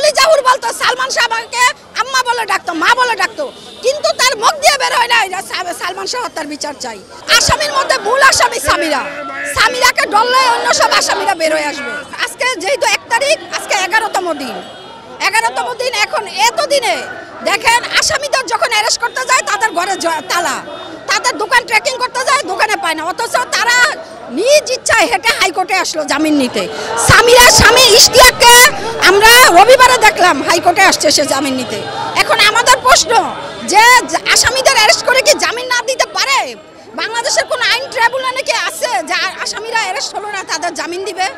ডলি জাহুর বলতো সালমান শাহ আমাকে আম্মা বলে ডাকতো, মা বলে ডাকতো, কিন্তু তার মুখ দিয়ে বের হয় না সালমান শাহ হত্যার বিচার চাই। আসামির মধ্যে মূল আসামি সামিরা, সামিরাকে ডললে অন্য সব আসামিরা বের হয়ে আসবে। আজকে যেহেতু 1 তারিখ, আজকে 11তম দিন, 11তম দিন। এখন এতদিনে দেখেন আসামিদের যখন অ্যারেস্ট করতে যায় তাদের ঘরে তালা, তাদের দোকান ট্রেকিং করতে যায়, দোকানে পায় না, অথচ তারা নিজ ইচ্ছায় হেঁটে হাইকোর্টে আসলো জামিন নিতে। সামিরা স্বামী ইশতিয়াককে আমরা রবিবারে দেখলাম হাইকোর্টে আসছে সে জামিন নিতে। এখন আমাদের প্রশ্ন যে আসামিদের অ্যারেস্ট করে কি জামিন না দিতে পারে? বাংলাদেশের কোন আইন ট্রাইব্যুনালে কি আছে যে আসামিরা অ্যারেস্ট হলো না তাদের জামিন দিবে?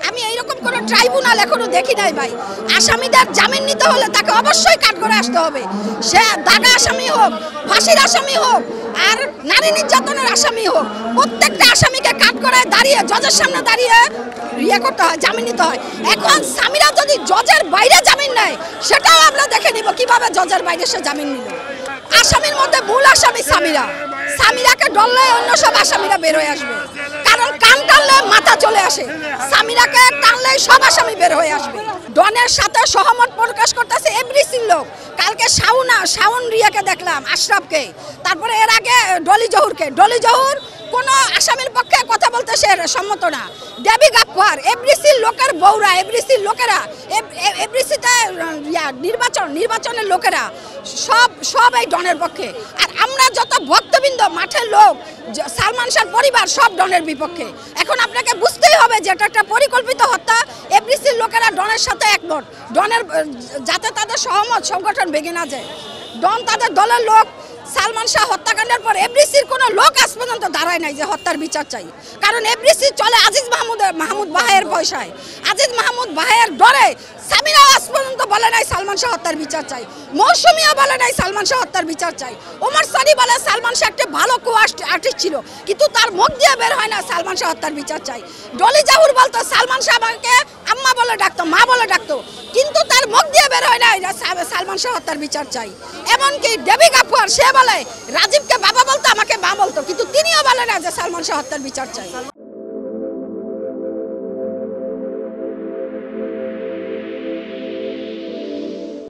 আমি এইরকম কোনো ট্রাইব্যুনাল এখনো দেখি নাই ভাই। আসামিদের জামিন নিতে হলে তাকে অবশ্যই কাঠগড়ায় আসতে হবে, সে দাগা আসামি হোক, ফাঁসির আসামি হোক, আর নারী নির্যাতনের আসামি হোক, প্রত্যেকটা আসামিকে কাঠগড়ায় দাঁড়িয়ে জজের সামনে দাঁড়িয়ে করতে হয়, জামিন নিতে হয়। এখন সামিরা যদি জজের বাইরে জামিন নেয় সেটাও আমরা দেখে নিব কিভাবে জজের বাইরে সে জামিন নিল। আসামির মধ্যে মূল আসামি সামিরা, সামিরাকে ডললে অন্য সব আসামিরা বের হয়ে আসবে, কারণ কান টানলে মাথা চলে আসে, সামিরাকে টানলে সব আসামি বের হয়ে আসবে। ডনের সাথে সহমত প্রকাশ করতেছে এভরিসিং লোক। কালকে শাওন রিয়াকে দেখলাম, আশরাফকে, তারপরে এর আগে ডলি জহুরকে। ডলি জহুর কোন আসামির পক্ষে কথা বলতে সে সম্মত না। দেবী গাফফার, এভরিসি লোকের বউরা, এভরিসি লোকেরা, এভরিসিতে নির্বাচনের লোকেরা সব এই ডনের পক্ষে। আর আমরা যত ভক্তবৃন্দ, মাঠের লোক, সালমান শাহর পরিবার সব ডনের বিপক্ষে। এখন আপনাকে বুঝতেই হবে যে এটা একটা পরিকল্পিত হত্যা। এভরিসির লোকেরা ডনের সাথে একমত, ডনের যাতে তাদের সহমত সংগঠন ভেঙে না যায়। ডন তাদের দলের লোক। সালমান শাহ হত্যাকাণ্ডের পর এভরিসির কোনো লোক আজ পর্যন্ত দাঁড়ায় নাই যে হত্যার বিচার চাই, কারণ এভরিসি চলে আজিজ মাহমুদ বাহায়ের পয়সায়। আজিজ মাহমুদ বাহায়ের ডরে সামিরাও আজ পর্যন্ত বলে নাই সালমান শাহ হত্যার বিচার চাই, মৌসুমিও বলে নাই সালমান শাহ হত্যার বিচার চাই। ওমর সানি বলে সালমান শাহ একটা ভালো আর্টিস্ট ছিল, কিন্তু তার মুখ দিয়ে বের হয় না সালমান শাহ হত্যার বিচার চাই। ডলি জাহুর বলতো সালমান শাহ আমাকে আম্মা বলে ডাকতো, মা বলে ডাকতো, কিন্তু তার মুখ দিয়ে বের হয় না সালমান শাহ হত্যার বিচার চাই। এমনকি দেবী গাফফার, সে বলে রাজীবকে বাবা বলতো, আমাকে মা বলতো, কিন্তু তিনিও বলে না যে সালমান শাহ হত্যার বিচার চাই।